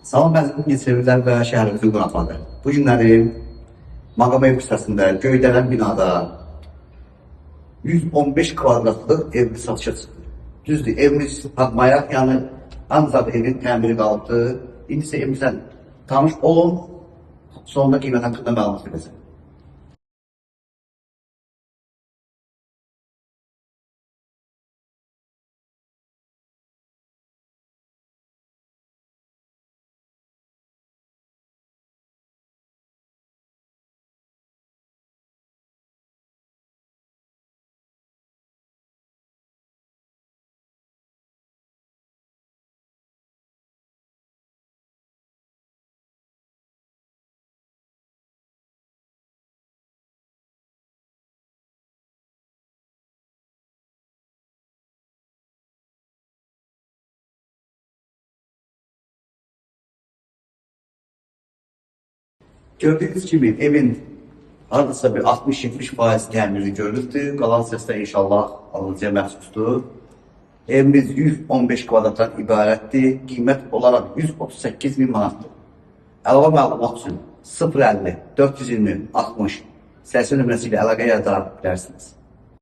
Salam məzmun keçirirlər və şəhərimizin qonaqları. Bu günləri Maqam ev hissəsində Göydələn binada 115 kvadratlıq ev satışa çıxdı. Düzdür, evimiz atmayaq, yəni ancaq evin təmiri qalıbdı. İndi isə evimizdən tanış olun, sonunda qiymət haqqında məlumat verəcəm. Gördüğünüz gibi evin hardasa bir 60-70% təmiri görüldü. Qalan səsdə inşallah alıcıya məxsusdur. Evimiz 115 kvadratdan ibarətdir. Qiymət olaraq 138 min manatdır. Əlavə məlumat üçün 050 420 60 səsiz nömrəsi ilə əlaqə yarada bilərsiniz.